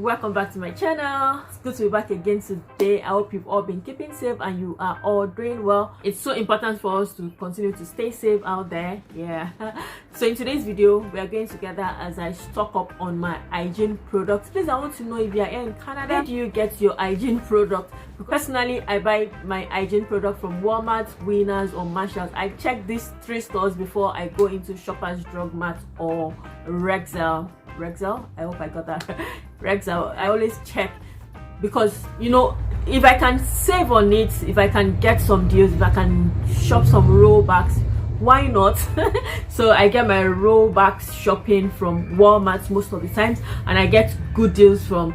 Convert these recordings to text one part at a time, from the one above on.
welcome back to my channel. It's good to be back again today. I hope you've all been keeping safe and you are all doing well. It's so important for us to continue to stay safe out there. Yeah. So in today's video, we are going together as I stock up on my hygiene products. Please, I want to know if you are here in Canada, where do you get your hygiene product? Personally, I buy my hygiene product from Walmart, Winners or Marshalls. I check these 3 stores before I go into Shoppers Drugmart or Rexall. I hope I got that. Rexall. I always check because, you know, if I can save on it, if I can get some deals, if I can shop some rollbacks, why not? So I get my rollbacks shopping from Walmart most of the times, and I get good deals from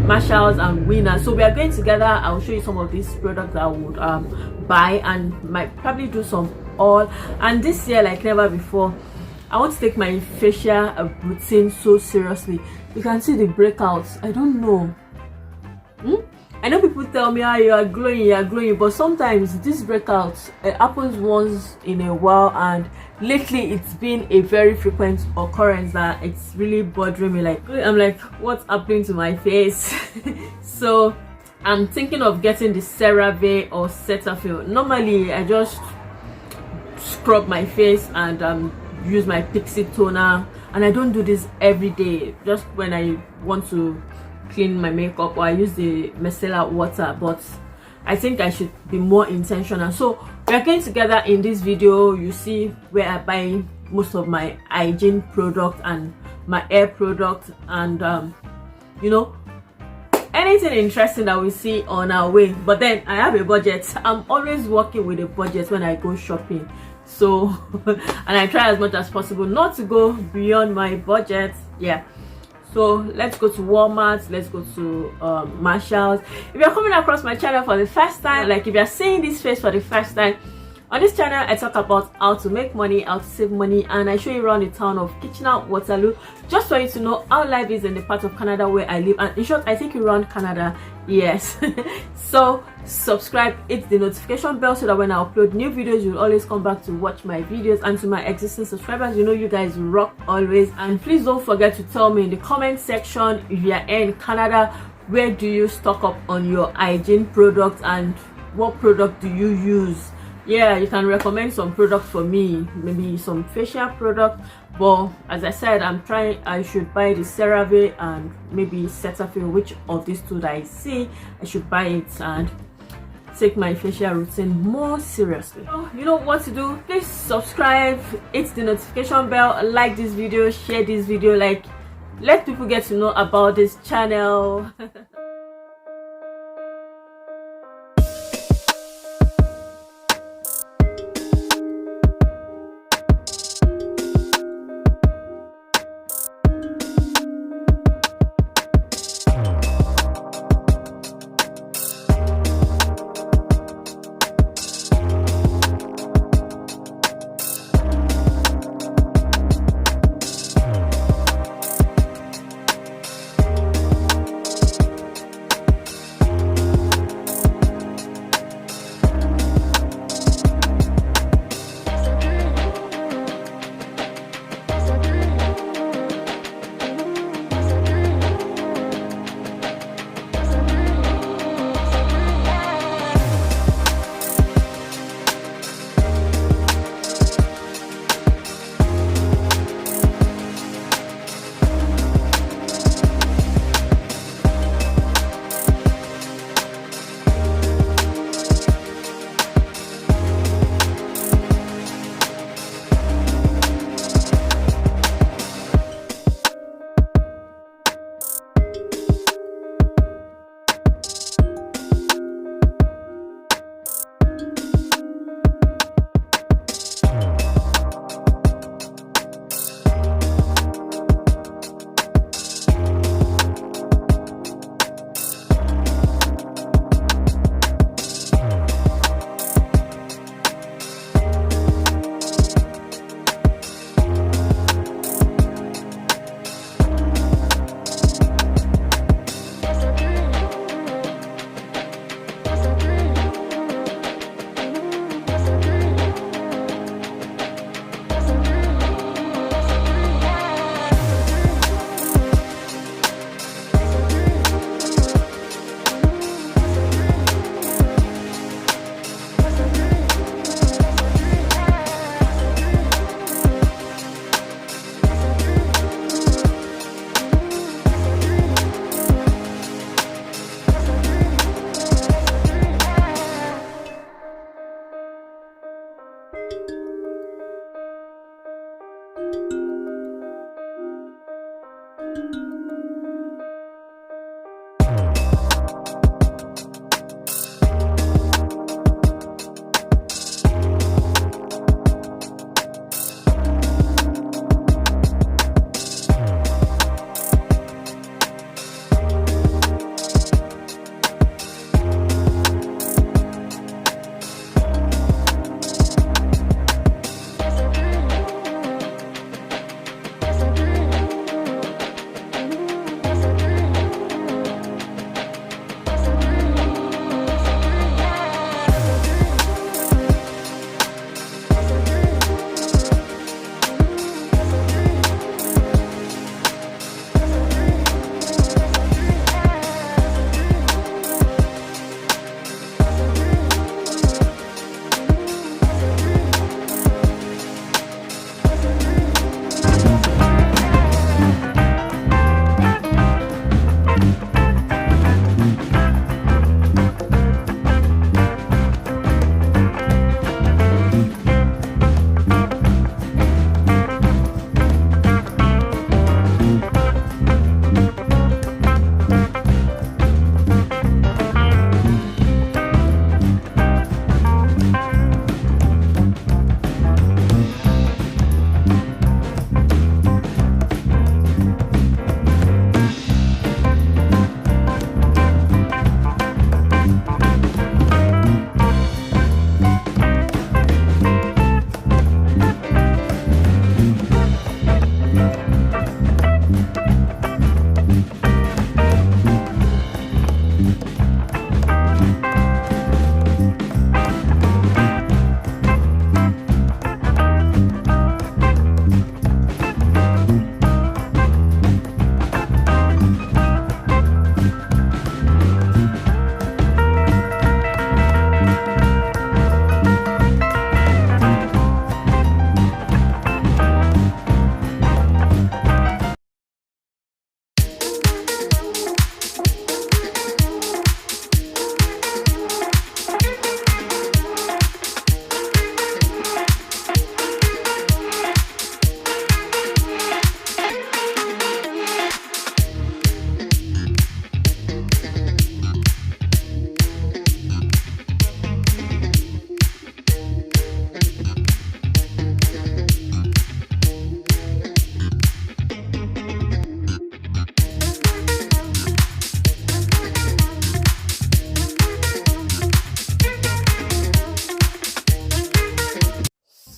Marshalls and Winners. So we are going together. I'll show you some of these products that I would buy and might probably do some haul. And this year, like never before, I want to take my facial routine so seriously. You can see the breakouts. I don't know. I know people tell me, you are glowing, but sometimes this breakouts happens once in a while, and lately it's been a very frequent occurrence that it's really bothering me. Like, I'm like, what's happening to my face? So I'm thinking of getting the CeraVe or Cetaphil. Normally I just scrub my face and use my pixie toner, and I don't do this every day, just when I want to clean my makeup, or I use the micellar water. But I think I should be more intentional. So we are going together in this video. You see where I buy most of my hygiene product and my hair product, and you know, anything interesting that we see on our way. But then I have a budget. I'm always working with a budget when I go shopping. So and I try as much as possible not to go beyond my budget. Yeah. So let's go to Walmart, let's go to Marshalls. If you're coming across my channel for the first time, like if you're seeing this face for the first time, on this channel I talk about how to make money, how to save money, and I show you around the town of Kitchener-Waterloo, just for you to know how life is in the part of Canada where I live. And in short, I take you around Canada. Yes. So subscribe, hit the notification bell so that when I upload new videos, you'll always come back to watch my videos. And to my existing subscribers, you know you guys rock always. And please don't forget to tell me in the comment section, if you're in Canada, where do you stock up on your hygiene products and what product do you use? Yeah, you can recommend some products for me, maybe some facial product. But as I said, I should buy the CeraVe and maybe Cetaphil. Which of these two that I see, I should buy it and take my facial routine more seriously. So you know what to do. Please subscribe, hit the notification bell, like this video, share this video, like let people get to know about this channel.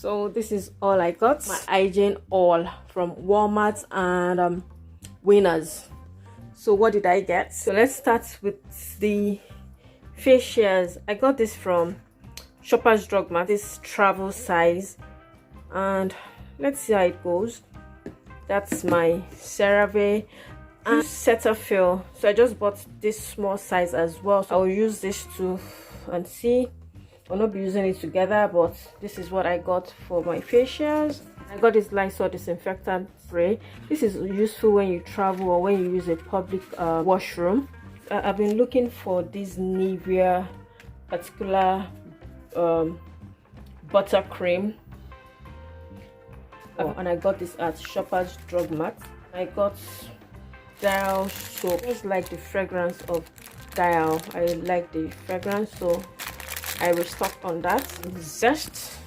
So this is all I got, my Hygiene all from Walmart and Winners. So what did I get? So let's start with the facials. I got this from Shoppers Drugmart, this travel size, and let's see how it goes. That's my CeraVe and Cetaphil. So I just bought this small size as well, so I'll use this too and see. I'll not be using it together, but this is what I got for my facials. I got this Lysol disinfectant spray. This is useful when you travel or when you use a public washroom. I've been looking for this Nivea particular buttercream, and I got this at Shoppers Drugmart. I got Dial soap. I just like the fragrance of Dial. I like the fragrance, so I restocked on that. Zest.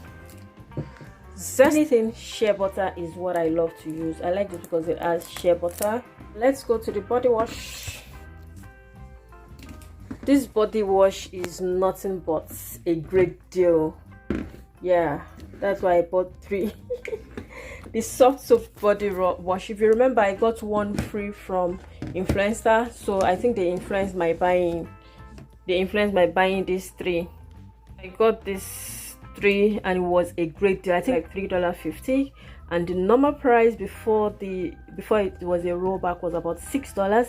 Anything shea butter is what I love to use. I like it because it has shea butter. Let's go to the body wash. This body wash is nothing but a great deal. Yeah, that's why I bought 3. The soft soap body wash, if you remember, I got one free from Influencer, so I think they influenced my buying. These 3. I got this 3 and it was a great deal. I think like $3.50, and the normal price before it was a rollback was about $6.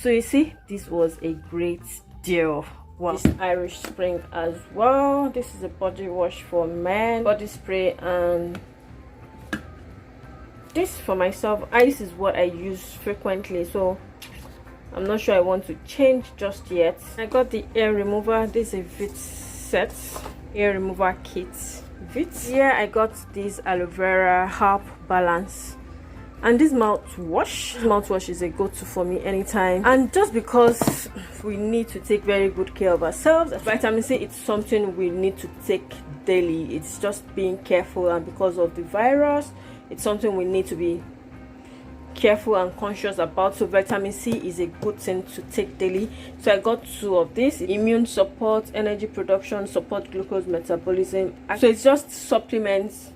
So you see, this was a great deal. Wow. This Irish Spring as well. This is a body wash for men, body spray, and this for myself. This is what I use frequently, so I'm not sure I want to change just yet. I got the hair remover. This is a Vit set hair remover kit. Here I got this aloe vera herb balance, and this mouthwash is a go-to for me anytime. And just because we need to take very good care of ourselves, vitamin C, it's something we need to take daily. It's just being careful, and because of the virus, it's something we need to be careful and conscious about. So vitamin C is a good thing to take daily. So I got 2 of this: immune support, energy production, support glucose metabolism. So it's just supplements,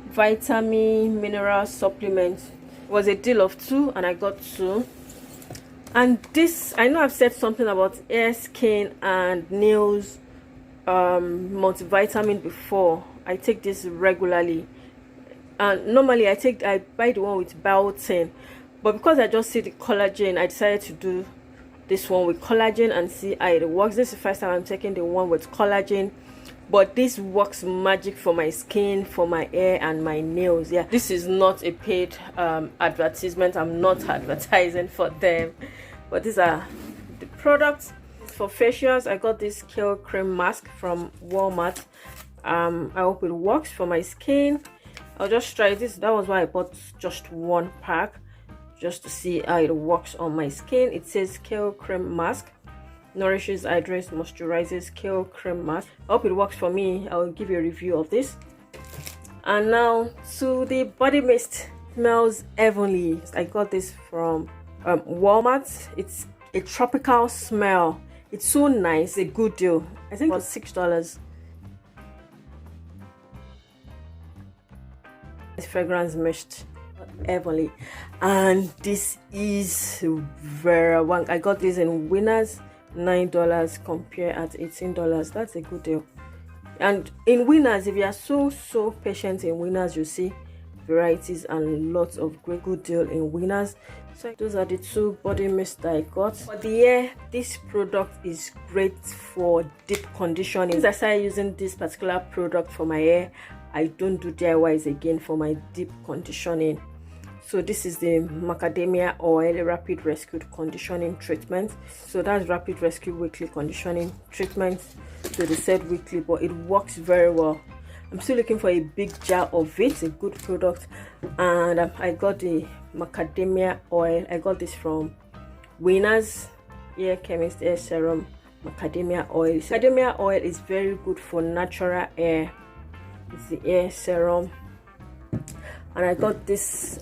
vitamin mineral supplements. It was a deal of 2 and I got 2. And this, I know I've said something about hair, skin and nails multivitamin before. I take this regularly, and normally I buy the one with biotin, but because I just see the collagen, I decided to do this one with collagen and see how it works. This is the first time I'm taking the one with collagen, but this works magic for my skin, for my hair and my nails. Yeah, this is not a paid advertisement. I'm not advertising for them, but these are the products. For facials, I got this kale cream mask from Walmart. I hope it works for my skin. I'll just try this. That was why I bought just 1 pack, just to see how it works on my skin. It says kale cream mask, nourishes, hydrates, moisturizes. Kale cream mask. I hope it works for me. I'll give you a review of this. And now to the body mist. Smells heavenly. I got this from Walmart. It's a tropical smell. It's so nice. A good deal. I think it was $6. Fragrance mist, heavenly. And this is very one. I got this in Winners, $9 compared at $18. That's a good deal. And in Winners, if you are so patient in Winners, you see varieties and lots of great good deal in Winners. So those are the 2 body mist that I got. For the hair, this product is great for deep conditioning. Since I started using this particular product for my hair, I don't do DIYs again for my deep conditioning. So this is the macadamia oil rapid rescue conditioning treatment. So that's rapid rescue weekly conditioning treatment. So they said weekly, but it works very well. I'm still looking for a big jar of it. It's a good product. And I got the macadamia oil. I got this from Winners Hair Chemist Hair Serum macadamia oil. So macadamia oil is very good for natural hair. It's the hair serum. And I got this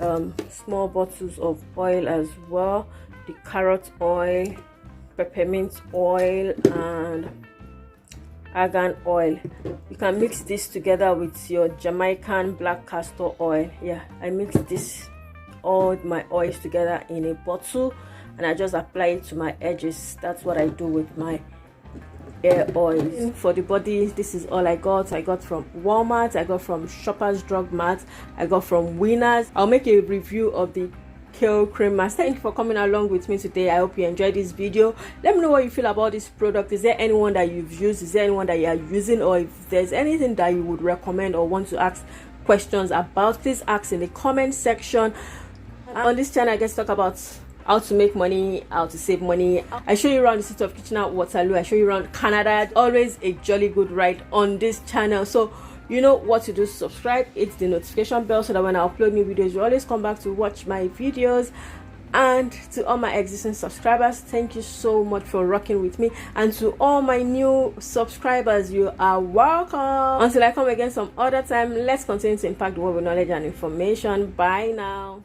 small bottles of oil as well: the carrot oil, peppermint oil and argan oil. You can mix this together with your Jamaican black castor oil. Yeah, I mixed this, all my oils together in a bottle, and I just apply it to my edges. That's what I do with my hair oils. For the body, this is all I got. I got from Walmart, I got from Shoppers Drugmart, I got from Winners. I'll make a review of the kale cream mask. Thank you for coming along with me today. I hope you enjoyed this video. Let me know what you feel about this product. Is there anyone that you've used? Is there anyone that you are using? Or if there's anything that you would recommend or want to ask questions about, please ask in the comment section. On this channel, I get to talk about how to make money, how to save money. I show you around the city of Kitchener, Waterloo. I show you around Canada. Always a jolly good ride on this channel. So you know what to do. Subscribe, hit the notification bell so that when I upload new videos, you always come back to watch my videos. And to all my existing subscribers, thank you so much for rocking with me. And to all my new subscribers, you are welcome. Until I come again some other time, let's continue to impact the world with knowledge and information. Bye now.